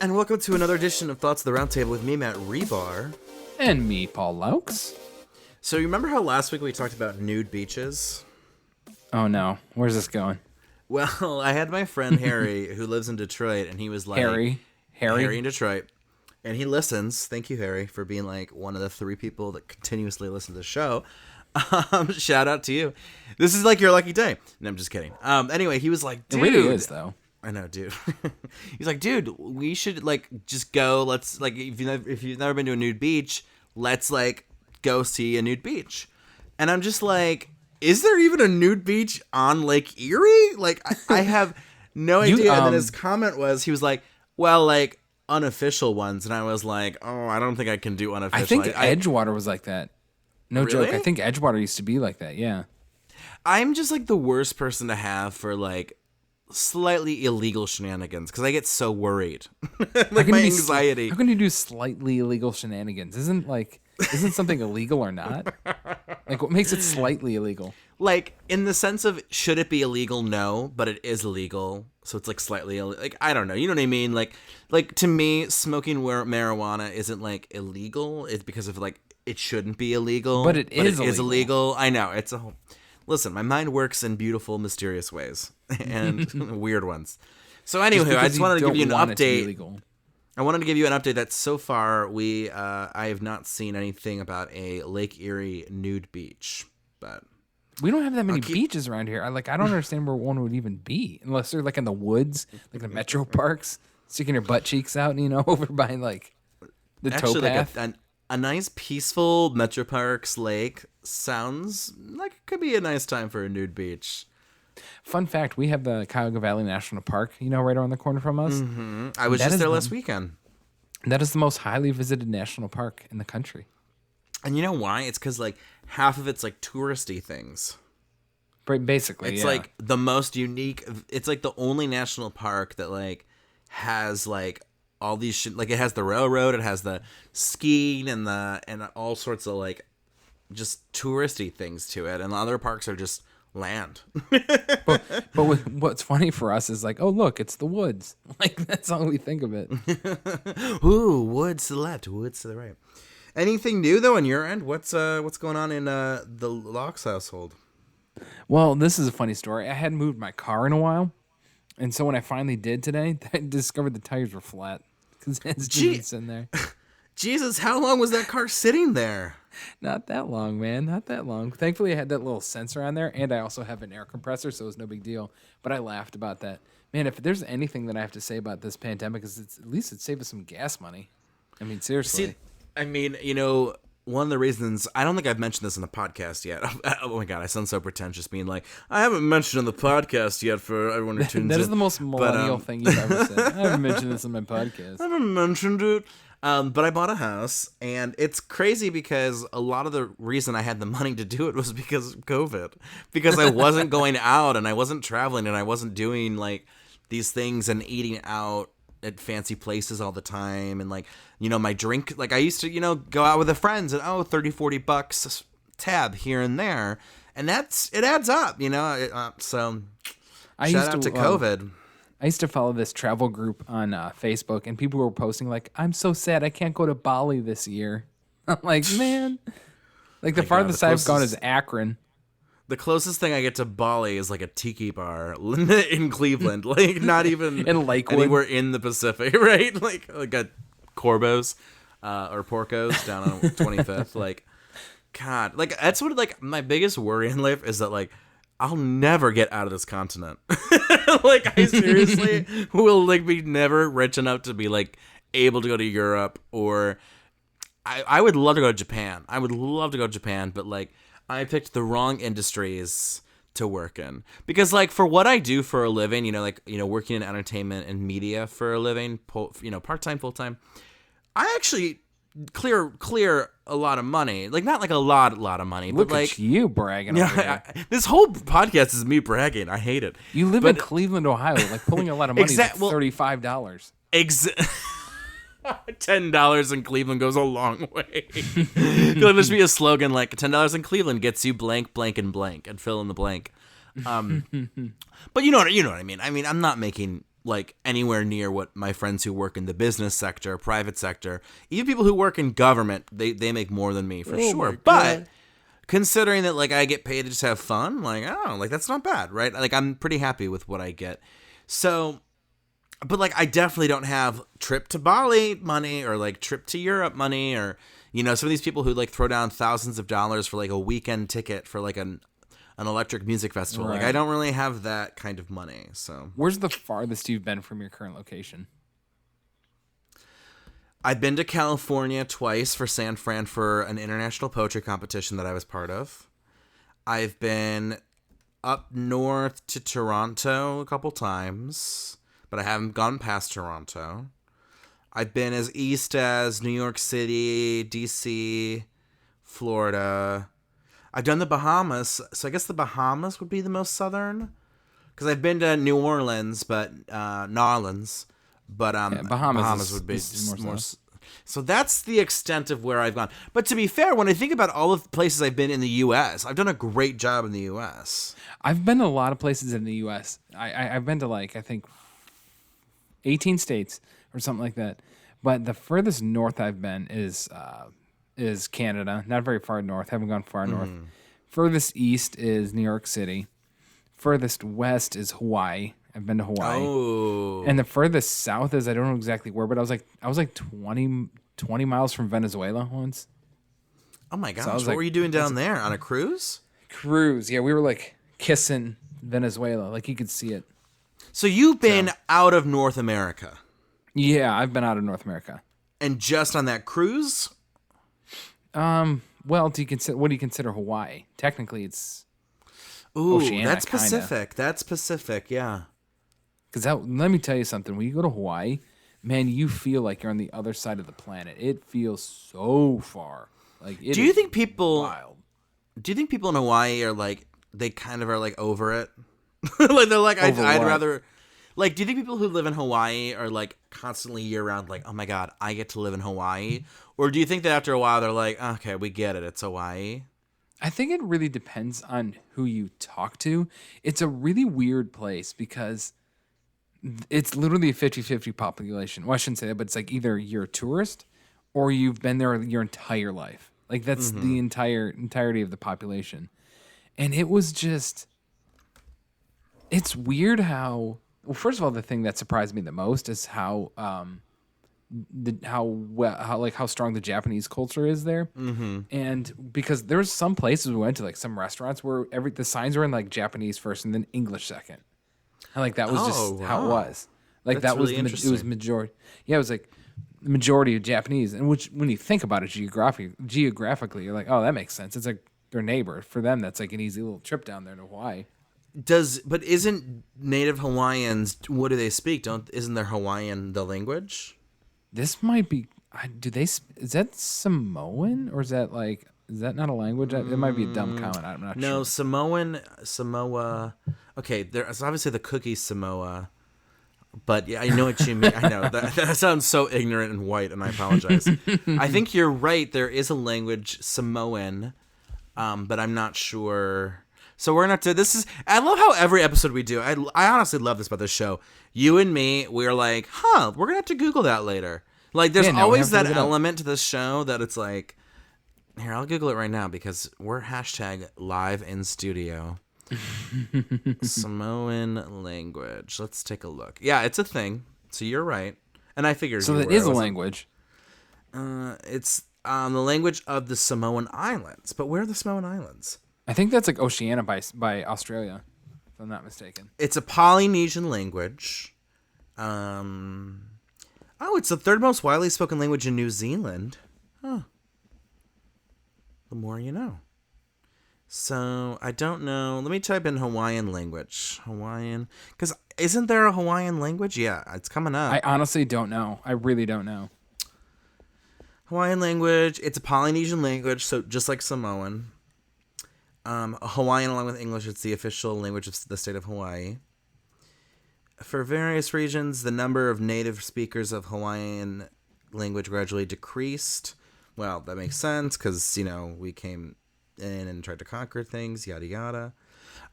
And welcome to another edition of Thoughts of the Roundtable with me, Matt Rebar. And me, Paul Laux. So you remember how last week we talked about nude beaches? Oh no, where's this going? Well, I had my friend Harry, who lives in Detroit, and he was like... Harry in Detroit. And he listens. Thank you, Harry, for being like one of the 3 people that continuously listen to the show. Shout out to you. This is like your lucky day. No, I'm just kidding. Anyway, he was like, dude... It really is, though. I know, dude. He's like, dude, we should like just go. Let's like if you've never been to a nude beach, let's like go see a nude beach. And I'm just like, is there even a nude beach on Lake Erie? Like, I have no idea. And then his comment was, he was like, well, like unofficial ones, and I was like, oh, I don't think I can do unofficial. I think Edgewater was like that. No Really? joke. I think Edgewater used to be like that. Yeah. I'm just like the worst person to have for like slightly illegal shenanigans because I get so worried. Like my anxiety. How can you do slightly illegal shenanigans? Isn't something illegal or not? Like, what makes it slightly illegal? Like, in the sense of, should it be illegal? No, but it is illegal. So it's like slightly like, I don't know. You know what I mean? Like to me, smoking marijuana isn't like illegal. It's because of like, it shouldn't be illegal. But it is illegal. I know. It's a whole... Listen, my mind works in beautiful, mysterious ways and weird ones. So anyway, I just wanted to give you an update. I wanted to give you an update that so far I have not seen anything about a Lake Erie nude beach, but we don't have that many beaches around here. I don't understand where one would even be unless they're like in the woods, like the metro parks, sticking your butt cheeks out, over by like the towpath. Like a nice peaceful Metro Parks lake sounds like it could be a nice time for a nude beach. Fun fact, we have the Cuyahoga Valley National Park, right around the corner from us. Mm-hmm. I was just there last weekend. That is the most highly visited national park in the country. And you know why? It's because like half of it's like touristy things. Basically, it's like the most unique. It's like the only national park that like has like all these like it has the railroad, it has the skiing and all sorts of like just touristy things to it, and the other parks are just land. but what's funny for us is like, oh look, it's the woods. Like that's all we think of it. Ooh, woods to the left, woods to the right. Anything new though on your end? What's going on in the Laux household? Well, this is a funny story. I hadn't moved my car in a while, and so when I finally did today, I discovered the tires were flat because it has Jesus in there. Jesus, how long was that car sitting there? Not that long, man. Not that long. Thankfully, I had that little sensor on there, and I also have an air compressor, so it was no big deal. But I laughed about that. Man, if there's anything that I have to say about this pandemic, is at least it saved us some gas money. I mean, seriously. See, I mean, one of the reasons, I don't think I've mentioned this in the podcast yet. Oh my God, I sound so pretentious being like, I haven't mentioned in the podcast yet for everyone who tunes in. That is the most millennial thing you've ever said. I haven't mentioned this in my podcast. I haven't mentioned it. But I bought a house, and it's crazy because a lot of the reason I had the money to do it was because of COVID. Because I wasn't going out, and I wasn't traveling, and I wasn't doing, like, these things and eating out at fancy places all the time. And, like, my drink, like, I used to, go out with the friends and, $30-$40 tab here and there. And it adds up, so shout out to COVID. I used to follow this travel group on Facebook, and people were posting like, I'm so sad I can't go to Bali this year. I'm like, man. Like, the farthest I've gone is Akron. The closest thing I get to Bali is like a tiki bar in Cleveland. Like, not even in Lakewood. Anywhere in the Pacific, right? Like a Corbo's or Porco's down on 25th. Like, God. Like, that's what, like, my biggest worry in life is that, like, I'll never get out of this continent. Like, I seriously will like be never rich enough to be like able to go to Europe, or I would love to go to Japan. I would love to go to Japan, but like I picked the wrong industries to work in, because like for what I do for a living, working in entertainment and media for a living, part-time, full-time, I actually clear a lot of money. Like, not like a lot of money. Look but like at you bragging. This whole podcast is me bragging. I hate it. You live in Cleveland, Ohio. Like, pulling a lot of money is like $35. $10 in Cleveland goes a long way. There'll just be a slogan like $10 in Cleveland gets you blank, blank, and blank, and fill in the blank. But you know what I mean. I mean, I'm not making like anywhere near what my friends who work in the business sector, private sector, even people who work in government, they make more than me for sure. But considering that like I get paid to just have fun, like oh, like that's not bad, right? Like I'm pretty happy with what I get. So, but like I definitely don't have trip to Bali money or like trip to Europe money or some of these people who like throw down thousands of dollars for like a weekend ticket for like an electric music festival. Right. Like I don't really have that kind of money. So Where's the farthest you've been from your current location? I've been to California twice for San Fran for an international poetry competition that I was part of. I've been up north to Toronto a couple times, but I haven't gone past Toronto. I've been as east as New York City, DC, Florida. I've done the Bahamas, so I guess the Bahamas would be the most southern. Because I've been to New Orleans, but Bahamas would be more. So that's the extent of where I've gone. But to be fair, when I think about all of the places I've been in the U.S., I've done a great job in the U.S. I've been to a lot of places in the U.S. I've been to like I think 18 states or something like that. But the furthest north I've been is Canada. Not very far north. Haven't gone far north. Furthest east is New York City. Furthest west is Hawaii. I've been to Hawaii. Oh. And the furthest south is I don't know exactly where, but I was like 20 miles from Venezuela once. Oh my gosh. So what like, were you doing down there? On a cruise? Cruise. Yeah, we were like kissing Venezuela. Like you could see it. So you've been out of North America. Yeah, I've been out of North America. And just on that cruise? Well, what do you consider Hawaii? Technically, it's Oceania, that's Pacific. Kinda. That's Pacific, yeah. Because let me tell you something. When you go to Hawaii, man, you feel like you're on the other side of the planet. It feels so far. Like, do you think people? Wild. Do you think people in Hawaii are like they kind of are like over it? Like they're like I'd rather. Like, do you think people who live in Hawaii are like constantly year round like, oh my god, I get to live in Hawaii? Or do you think that after a while they're like, okay, we get it, it's Hawaii? I think it really depends on who you talk to. It's a really weird place because it's literally a 50-50 population. Well, I shouldn't say that, but it's like either you're a tourist or you've been there your entire life. Like that's the entirety of the population. And it was just, it's weird how, well, first of all, the thing that surprised me the most is how strong the Japanese culture is there. Mm-hmm. And because there's some places we went to, like some restaurants where the signs were in like Japanese first and then English second. And like that was how it was. Like That's that was really it was majority. Yeah, it was like the majority of Japanese. And which when you think about it geographically, you're like, oh, that makes sense. It's like their neighbor. For them, that's like an easy little trip down there to Hawaii. But isn't Native Hawaiians, what do they speak? Isn't their Hawaiian the language? This might be. Is that Samoan or is that not a language? It might be a dumb comment. I'm not sure. No, Samoa. Okay, there's obviously the cookie Samoa, but yeah, I know what you mean. I know that sounds so ignorant and white, and I apologize. I think you're right. There is a language Samoan, but I'm not sure. So we're not to. This is. I love how every episode we do. I honestly love this about this show. You and me, we're like, we're gonna have to Google that later. Like, there's always that element to this show that it's like, here, I'll Google it right now because we're #live in studio. Samoan language. Let's take a look. Yeah, it's a thing. So you're right, and I figured. So that is a language. It's the language of the Samoan Islands. But where are the Samoan Islands? I think that's like Oceania by Australia, if I'm not mistaken. It's a Polynesian language. It's the third most widely spoken language in New Zealand. Huh. The more you know. So, I don't know. Let me type in Hawaiian language. Hawaiian. Because isn't there a Hawaiian language? Yeah, it's coming up. I honestly don't know. I really don't know. Hawaiian language. It's a Polynesian language, so just like Samoan. Hawaiian, along with English, it's the official language of the state of Hawaii. For various regions, the number of native speakers of Hawaiian language gradually decreased. Well, that makes sense because, we came in and tried to conquer things, yada, yada.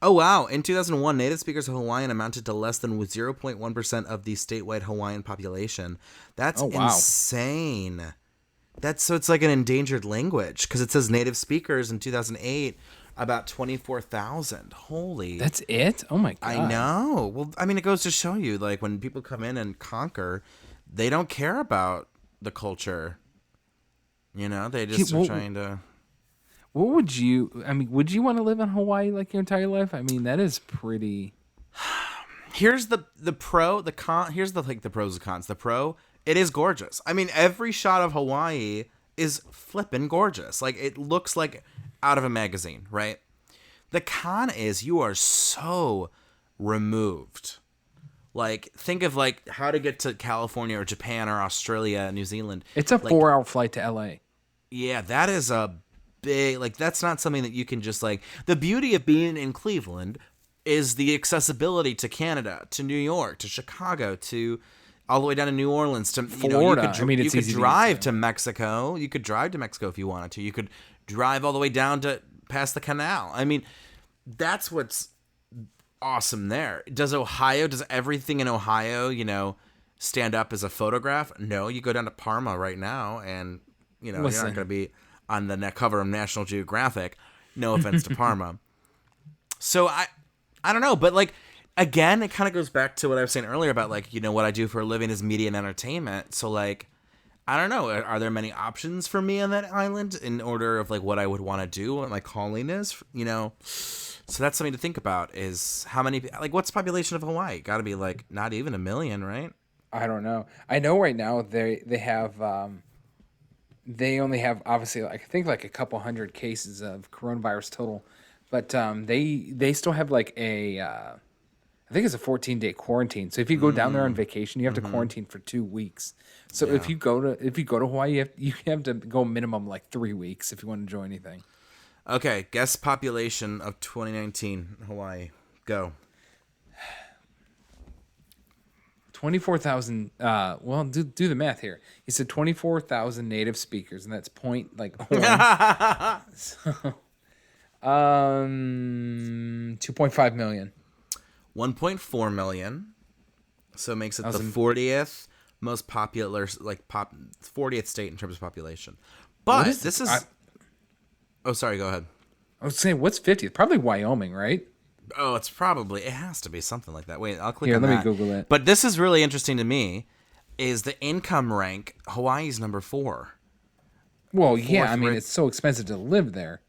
Oh, wow. In 2001, native speakers of Hawaiian amounted to less than 0.1% of the statewide Hawaiian population. That's Oh, wow. insane. So it's like an endangered language because it says native speakers in 2008 about 24,000. Holy. That's it? Oh my god. I know. Well, I mean, it goes to show you, like, when people come in and conquer, they don't care about the culture. You know, they just are trying to. What would you want to live in Hawaii like your entire life? I mean, that is pretty. Here's the pro, the con. Here's the pros and cons. The pro, it is gorgeous. I mean, every shot of Hawaii is flippin' gorgeous. Like, it looks like out of a magazine, right? The con is you are so removed. Like, think of like how to get to California or Japan or Australia, New Zealand. It's a 4-hour flight to LA. Yeah, that is a big, like, that's not something that you can just, like, the beauty of being in Cleveland is the accessibility to Canada, to New York, to Chicago, to all the way down to New Orleans, to Florida. You could drive to Mexico. You could drive to Mexico if you wanted to. You could drive all the way down to past the canal. I mean, that's what's awesome there. Does everything in Ohio, stand up as a photograph? No, you go down to Parma right now and, you're not going to be on the cover of National Geographic. No offense to Parma. So I don't know, but like, again, it kind of goes back to what I was saying earlier about like, what I do for a living is media and entertainment. So like, I don't know, are there many options for me on that island in order of like what I would want to do, what my calling is, So that's something to think about is how many, like, what's the population of Hawaii? Got to be like not even 1 million, right? I don't know. I know right now they have they only have obviously I think like a couple hundred cases of coronavirus total, but they still have like I think it's a 14-day quarantine. So if you go down there on vacation, you have to quarantine for 2 weeks. So if you go to Hawaii, you have to go minimum like 3 weeks if you want to enjoy anything. Okay, guess population of 2019 Hawaii. Go. 24,000. Well, do the math here. He said 24,000 native speakers, and that's point like one. So, 2.5 million. 1.4 million. So it makes it the 40th most popular, 40th state in terms of population. But this is. Oh, sorry. Go ahead. I was saying, what's 50th? Probably Wyoming, right? Oh, it has to be something like that. Wait, I'll click Here, on let that. me Google it. But this is really interesting to me, is the income rank, Hawaii's number 4. Well, yeah, I mean, it's so expensive to live there.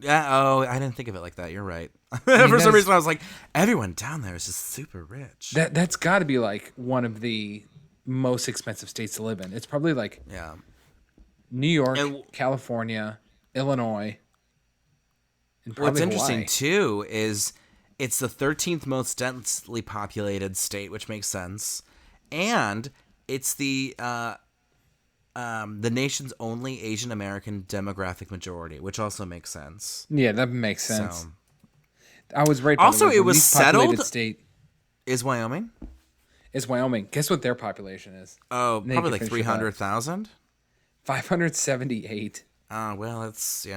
Yeah, I didn't think of it like that. You're right. For some reason, I was like, everyone down there is just super rich. That's got to be like one of the most expensive states to live in. It's probably like New York, California, Illinois. And what's Hawaii. Interesting, too, is it's the 13th most densely populated state, which makes sense. And it's the nation's only Asian American demographic majority, which also makes sense. Yeah, that makes sense. So, I was right. Also, it was least populated settled. State Is Wyoming? Is Wyoming? Guess what their population is? Oh, probably like 300,000. 578. Well, it's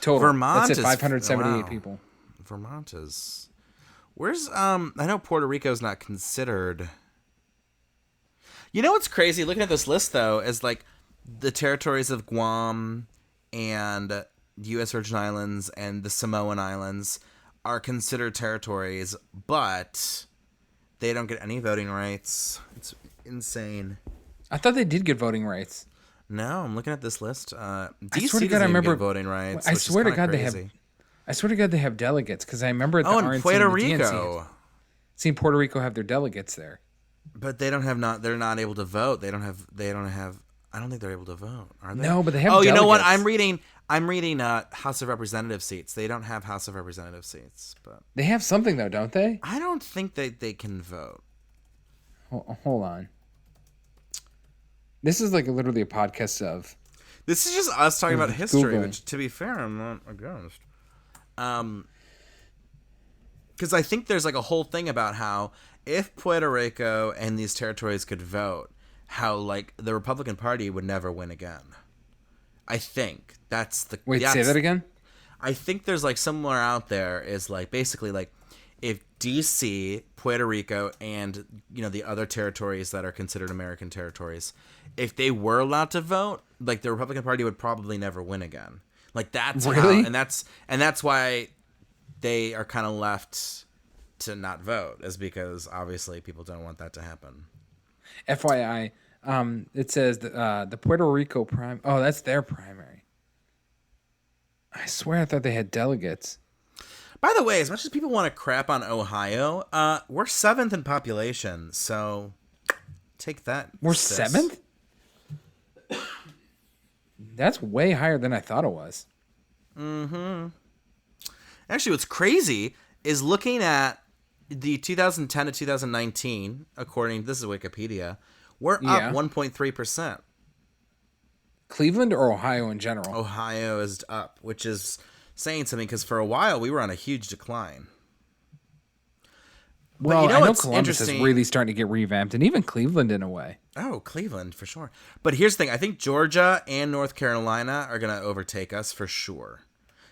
Total. Vermont That's is 578 people. Vermont is. Where's I know Puerto Rico's not considered. You know what's crazy? Looking at this list though, is like the territories of Guam and U.S. Virgin Islands and the Samoan Islands are considered territories, but they don't get any voting rights. It's insane. I thought they did get voting rights. No, I'm looking at this list. DC I swear to God, I doesn't even remember get voting rights. I swear to God they have. I swear to God they have delegates because I remember at the RNC in Puerto and the DNC, Rico. seen Puerto Rico have their delegates there. But they don't have they're not able to vote. They don't have I don't think they're able to vote, are they? No, but they have delegates. You know what? delegates. I'm reading House of Representative seats. They don't have House of Representative seats, but They have something though, don't they? I don't think they can vote. Hold on. This is like literally a podcast of. This is just us talking about history, Google. which, to be fair, I'm not against. Because I think there's like a whole thing about how if Puerto Rico and these territories could vote, how like the Republican Party would never win again. I think that's the. Wait, say that again? I think there's like somewhere out there is like basically like if DC, Puerto Rico, and the other territories that are considered American territories, if they were allowed to vote, like the Republican Party would probably never win again. Like that's Really? how, and that's why they are kind of left to not vote, is because obviously people don't want that to happen. FYI, it says the Puerto Rico Oh, that's their primary. I swear I thought they had delegates. By the way, as much as people want to crap on Ohio, we're 7th in population, so take that. We're sis. 7th? That's way higher than I thought it was. Actually, what's crazy is looking at the 2010 to 2019, this is Wikipedia, we're up 1.3%. Cleveland or Ohio in general? Ohio is up, which is saying something because for a while we were on a huge decline. Well, I know what's Columbus is really starting to get revamped, and even Cleveland in a way. Oh, Cleveland, for sure. But here's the thing. I think Georgia and North Carolina are going to overtake us for sure.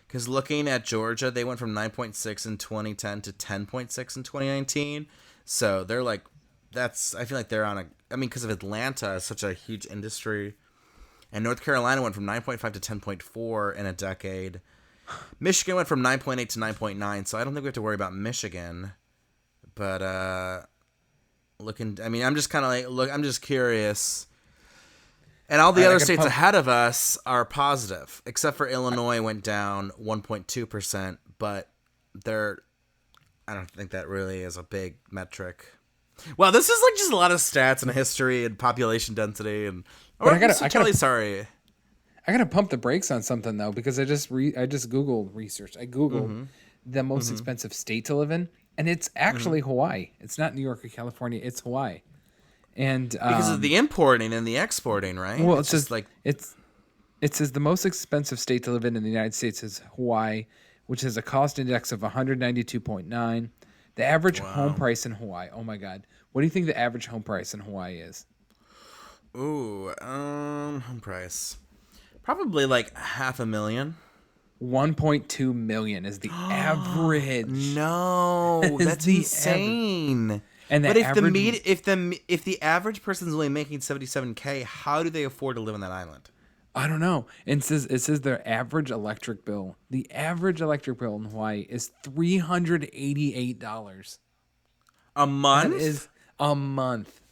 Because looking at Georgia, they went from 9.6 in 2010 to 10.6 in 2019. So they're like, I feel like they're on because of Atlanta is such a huge industry. And North Carolina went from 9.5 to 10.4 in a decade. Michigan went from 9.8 to 9.9. So I don't think we have to worry about Michigan. But I'm just kind of like, I'm just curious. And all the other states ahead of us are positive, except for Illinois went down 1.2%, but I don't think that really is a big metric. Well, this is like just a lot of stats and history and population density and. Sorry. I gotta pump the brakes on something though, because I just Googled research. I Googled the most expensive state to live in, and it's actually Hawaii. It's not New York or California. It's Hawaii. And because of the importing and the exporting, right? Well, it says the most expensive state to live in the United States is Hawaii, which has a cost index of 192.9. The average home price in Hawaii. Oh my God, what do you think the average home price in Hawaii is? Ooh, home price, probably like $500,000. 1.2 million is the average. No, that's insane. And but if the average person's only making $77K, how do they afford to live on that island? I don't know. And it says their average electric bill. The average electric bill in Hawaii is $388 a month. That is a month.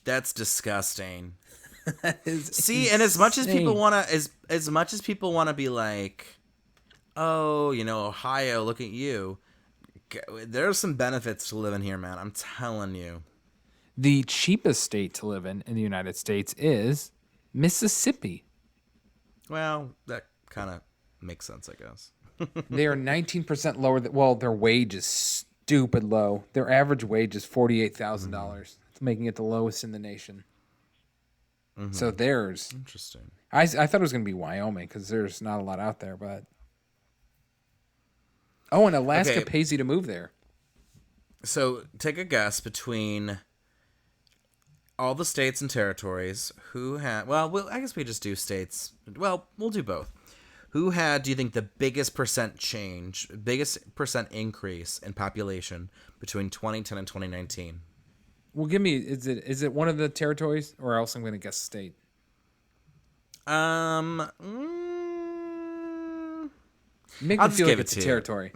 That's disgusting. That is see, insane. And as much as people want to be like, oh, Ohio, look at you. There's some benefits to living here, man. I'm telling you. The cheapest state to live in the United States is Mississippi. Well, that kind of makes sense, I guess. They are 19% lower. Their wage is stupid low. Their average wage is $48,000. It's making it the lowest in the nation. So theirs. Interesting. I thought it was going to be Wyoming because there's not a lot out there, but. Oh, and Alaska pays you to move there. So take a guess between all the states and territories who had. Well, I guess we just do states. Well, we'll do both. Who had, do you think, the biggest percent increase in population between 2010 and 2019? Well, give me. Is it one of the territories, or else I'm going to guess state? Make me feel like it's a territory.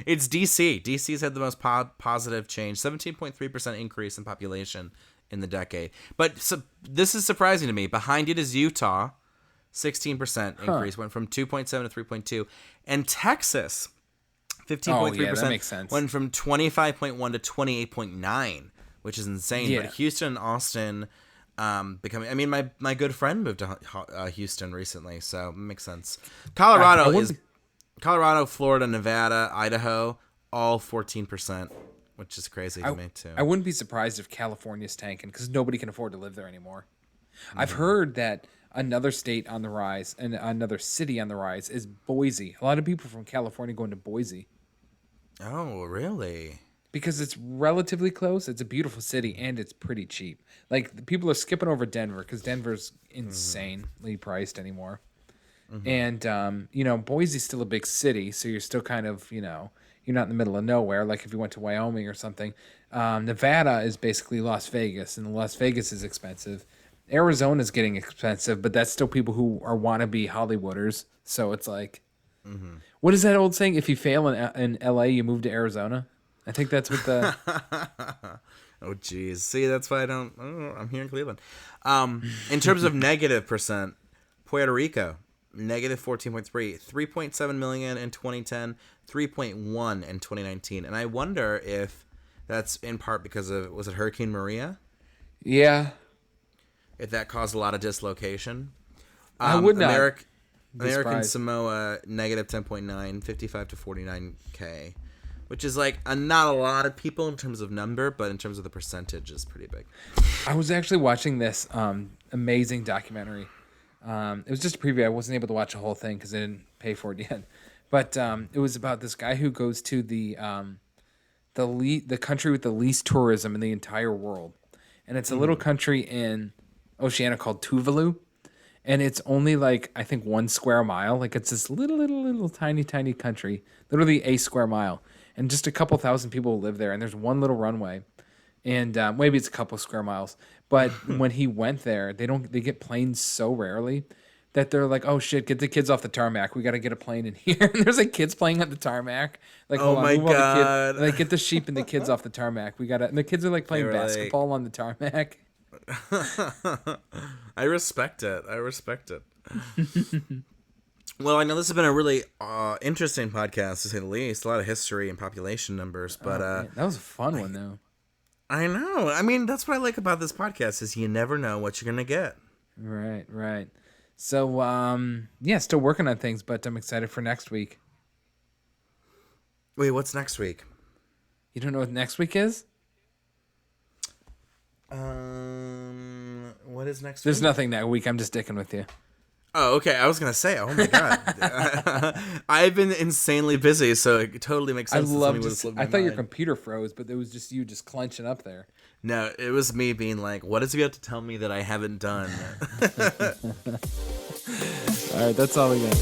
It's DC. DC's had the most positive change, 17.3% increase in population in the decade. But this is surprising to me. Behind it is Utah, 16% increase, went from 2.7 to 3.2, and Texas, 15.3%, that makes sense. went from 25.1 to 28.9, which is insane. Yeah. But Houston and Austin becoming. I mean, my good friend moved to Houston recently, so it makes sense. Colorado, Florida, Nevada, Idaho, all 14%, which is crazy to me too. I wouldn't be surprised if California's tanking because nobody can afford to live there anymore. I've heard that another state on the rise and another city on the rise is Boise. A lot of people from California going to Boise. Oh, really? Because it's relatively close. It's a beautiful city and it's pretty cheap. Like, the people are skipping over Denver because Denver's insanely priced anymore. And Boise's still a big city, so you're still kind of, you're not in the middle of nowhere. Like if you went to Wyoming or something. Nevada is basically Las Vegas, and Las Vegas is expensive. Arizona's getting expensive, but that's still people who are wannabe Hollywooders. So it's like, what is that old saying? If you fail in LA, you move to Arizona. I think that's what the. Oh, geez. See, that's why I don't know. I'm here in Cleveland. In terms of negative percent, Puerto Rico, negative 14.3, 3.7 million in 2010, 3.1 in 2019. And I wonder if that's in part because of, was it Hurricane Maria? Yeah. If that caused a lot of dislocation. I would not. American Samoa, negative 10.9, 55 to 49K. Which is like not a lot of people in terms of number, but in terms of the percentage is pretty big. I was actually watching this amazing documentary. It was just a preview. I wasn't able to watch the whole thing because I didn't pay for it yet. But it was about this guy who goes to the country with the least tourism in the entire world. And it's a little country in Oceania called Tuvalu. And it's only like, I think 1 square mile. Like it's this little tiny country, literally a square mile. And just a couple thousand people live there. And there's one little runway. And maybe it's a couple square miles. But when he went there, they get planes so rarely that they're like, oh shit, get the kids off the tarmac. We got to get a plane in here. And there's like kids playing on the tarmac. Like, oh my God. Like, get the sheep and the kids off the tarmac. And the kids are like playing basketball on the tarmac. I respect it. Well, I know this has been a really interesting podcast, to say the least. A lot of history and population numbers, but that was a fun one, though. I know. I mean, that's what I like about this podcast is you never know what you're gonna get. Right. So, still working on things, but I'm excited for next week. Wait, what's next week? You don't know what next week is? What is next week? There's nothing that week. I'm just dicking with you. Oh, okay. I was going to say, oh my God. I've been insanely busy, so it totally makes sense. I thought your computer froze, but it was just you just clenching up there. No, it was me being like, what does he have to tell me that I haven't done? All right, that's all we got.